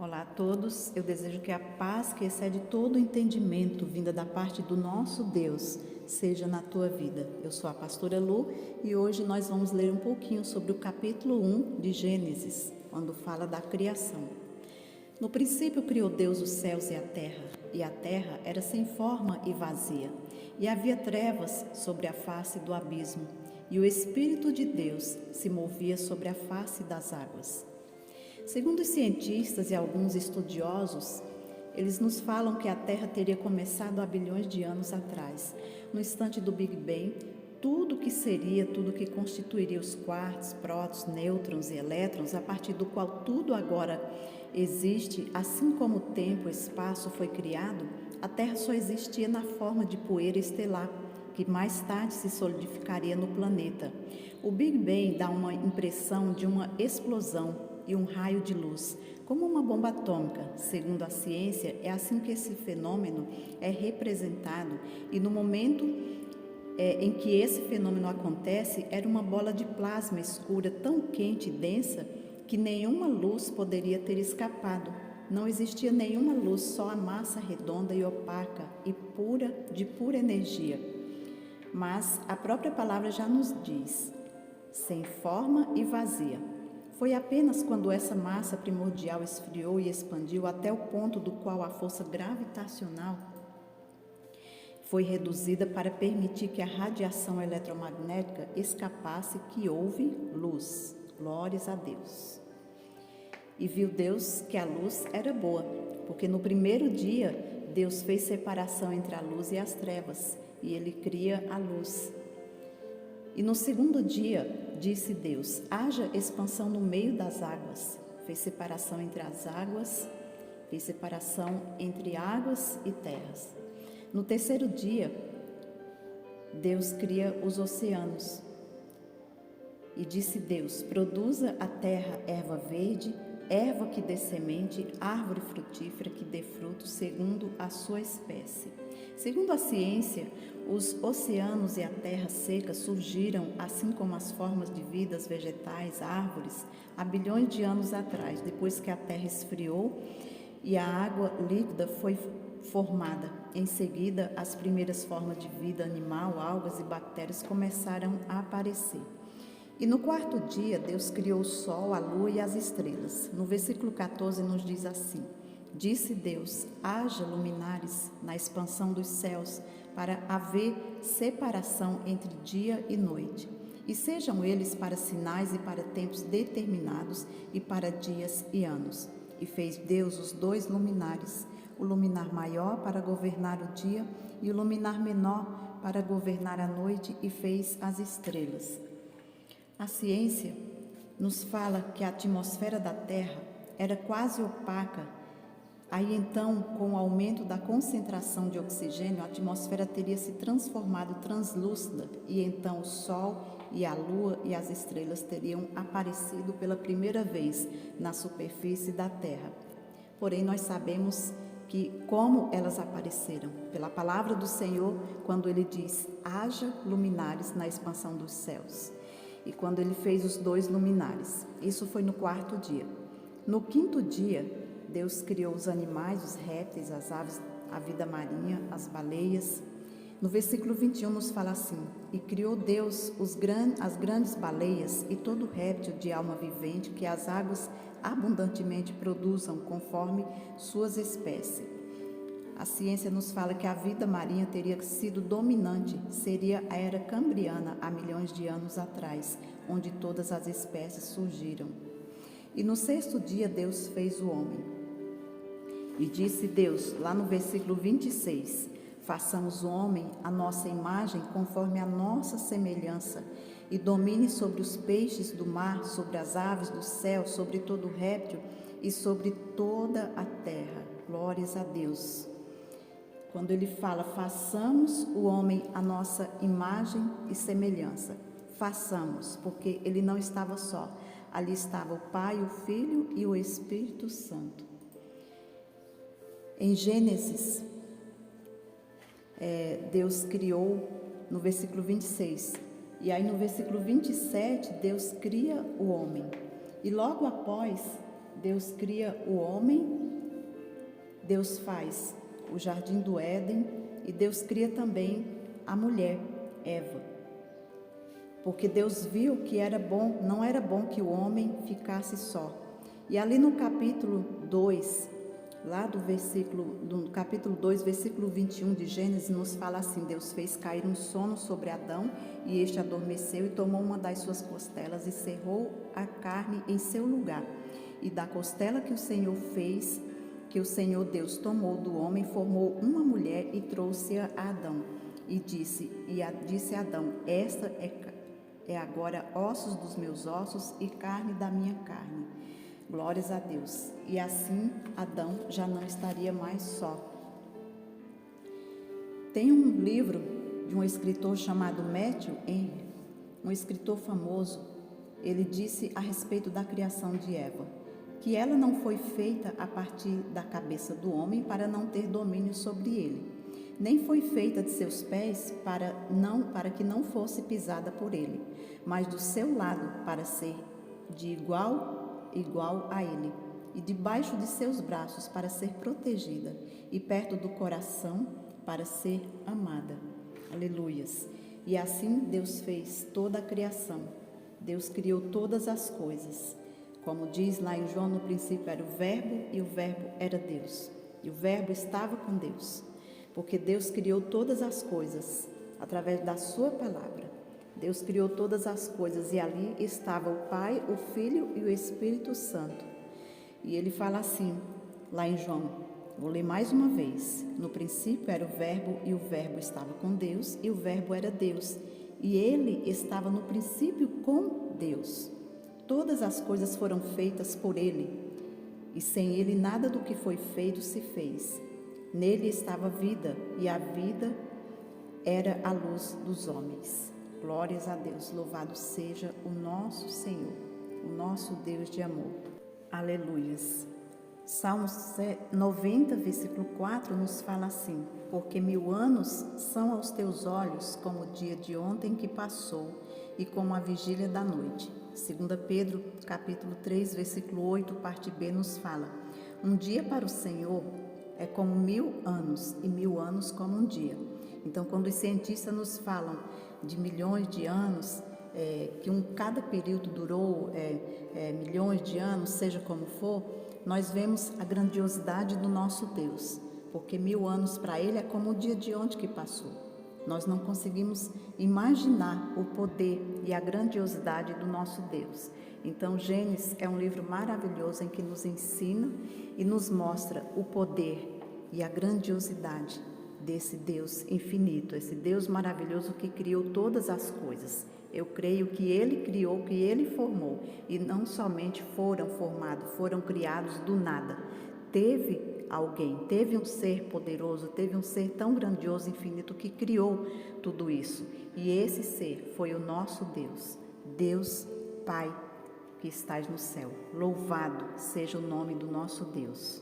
Olá a todos, eu desejo que a paz que excede todo entendimento, vinda da parte do nosso Deus, seja na tua vida. Eu sou a pastora Lu e hoje nós vamos ler um pouquinho sobre o capítulo 1 de Gênesis, quando fala da criação. No princípio criou Deus os céus e a terra era sem forma e vazia, e havia trevas sobre a face do abismo, e o Espírito de Deus se movia sobre a face das águas. Segundo os cientistas e alguns estudiosos, eles nos falam que a Terra teria começado há bilhões de anos atrás. No instante do Big Bang, tudo que constituiria os quarks, prótons, nêutrons e elétrons, a partir do qual tudo agora existe, assim como o tempo e o espaço foi criado, a Terra só existia na forma de poeira estelar, que mais tarde se solidificaria no planeta. O Big Bang dá uma impressão de uma explosão e um raio de luz, como uma bomba atômica. Segundo a ciência, é assim que esse fenômeno é representado, e no momento em que esse fenômeno acontece, era uma bola de plasma escura tão quente e densa que nenhuma luz poderia ter escapado. Não existia nenhuma luz, só a massa redonda e opaca e de pura energia. Mas a própria palavra já nos diz, sem forma e vazia. Foi apenas quando essa massa primordial esfriou e expandiu até o ponto do qual a força gravitacional foi reduzida para permitir que a radiação eletromagnética escapasse, que houve luz. Glórias a Deus. E viu Deus que a luz era boa, porque no primeiro dia Deus fez separação entre a luz e as trevas, e Ele cria a luz. E no segundo dia, disse Deus, haja expansão no meio das águas. Fez separação entre as águas, fez separação entre águas e terras. No terceiro dia, Deus cria os oceanos. E disse Deus, produza a terra erva verde, erva que dê semente, árvore frutífera que dê fruto segundo a sua espécie. Segundo a ciência, os oceanos e a terra seca surgiram, assim como as formas de vida, vegetais, árvores, há bilhões de anos atrás, depois que a terra esfriou e a água líquida foi formada. Em seguida, as primeiras formas de vida animal, algas e bactérias começaram a aparecer. E no quarto dia, Deus criou o sol, a lua e as estrelas. No versículo 14 nos diz assim, disse Deus, haja luminares na expansão dos céus, para haver separação entre dia e noite. E sejam eles para sinais e para tempos determinados e para dias e anos. E fez Deus os dois luminares, o luminar maior para governar o dia e o luminar menor para governar a noite, e fez as estrelas. A ciência nos fala que a atmosfera da Terra era quase opaca. Aí então, com o aumento da concentração de oxigênio, a atmosfera teria se transformado translúcida, e então o Sol e a Lua e as estrelas teriam aparecido pela primeira vez na superfície da Terra. Porém, nós sabemos que como elas apareceram, pela palavra do Senhor, quando Ele diz, haja luminares na expansão dos céus. E quando Ele fez os dois luminares, isso foi no quarto dia. No quinto dia, Deus criou os animais, os répteis, as aves, a vida marinha, as baleias. No versículo 21 nos fala assim, e criou Deus as grandes baleias e todo réptil de alma vivente que as águas abundantemente produzam conforme suas espécies. A ciência nos fala que a vida marinha teria sido dominante, seria a era cambriana há milhões de anos atrás, onde todas as espécies surgiram. E no sexto dia Deus fez o homem. E disse Deus, lá no versículo 26, façamos o homem à nossa imagem, conforme a nossa semelhança, e domine sobre os peixes do mar, sobre as aves do céu, sobre todo réptil e sobre toda a terra. Glórias a Deus. Quando Ele fala, façamos o homem à nossa imagem e semelhança. Façamos, porque Ele não estava só. Ali estava o Pai, o Filho e o Espírito Santo. Em Gênesis, Deus criou no versículo 26. E aí no versículo 27, Deus cria o homem. E logo após, Deus cria o homem, Deus faz o jardim do Éden e Deus cria também a mulher, Eva. Porque Deus viu que era bom, não era bom que o homem ficasse só. E ali no capítulo 2, lá do capítulo 2, versículo 21 de Gênesis, nos fala assim: Deus fez cair um sono sobre Adão, e este adormeceu e tomou uma das suas costelas e cerrou a carne em seu lugar. E da costela que o Senhor fez, que o Senhor Deus tomou do homem, formou uma mulher e trouxe-a a Adão. E disse a Adão: esta é agora ossos dos meus ossos e carne da minha carne. Glórias a Deus. E assim Adão já não estaria mais só. Tem um livro de um escritor chamado Matthew Henry, um escritor famoso. Ele disse a respeito da criação de Eva, que ela não foi feita a partir da cabeça do homem para não ter domínio sobre ele, nem foi feita de seus pés para que não fosse pisada por ele, mas do seu lado para ser de igual a ele, e debaixo de seus braços para ser protegida, e perto do coração para ser amada. Aleluias. E assim Deus fez toda a criação. Deus criou todas as coisas. Como diz lá em João, no princípio era o Verbo, e o Verbo era Deus. E o Verbo estava com Deus, porque Deus criou todas as coisas através da sua palavra. Deus criou todas as coisas e ali estava o Pai, o Filho e o Espírito Santo. E ele fala assim, lá em João, vou ler mais uma vez: no princípio era o Verbo e o Verbo estava com Deus e o Verbo era Deus. E ele estava no princípio com Deus. Todas as coisas foram feitas por ele e sem ele nada do que foi feito se fez. Nele estava a vida e a vida era a luz dos homens. Glórias a Deus, louvado seja o nosso Senhor, o nosso Deus de amor. Aleluias. Salmos 90, versículo 4 nos fala assim: porque 1000 anos são aos teus olhos como o dia de ontem que passou e como a vigília da noite. 2 Pedro, capítulo 3, versículo 8, parte B, nos fala: um dia para o Senhor é como 1000 anos e 1000 anos como um dia. Então, quando os cientistas nos falam de milhões de anos, que cada período durou milhões de anos, seja como for, nós vemos a grandiosidade do nosso Deus, porque 1000 anos para Ele é como o dia de ontem que passou. Nós não conseguimos imaginar o poder e a grandiosidade do nosso Deus. Então, Gênesis é um livro maravilhoso em que nos ensina e nos mostra o poder e a grandiosidade desse Deus infinito, esse Deus maravilhoso que criou todas as coisas. Eu creio que Ele criou, que Ele formou, e não somente foram formados, foram criados do nada. Teve alguém, teve um ser poderoso, teve um ser tão grandioso, infinito, que criou tudo isso. E esse ser foi o nosso Deus, Deus Pai, que estás no céu. Louvado seja o nome do nosso Deus.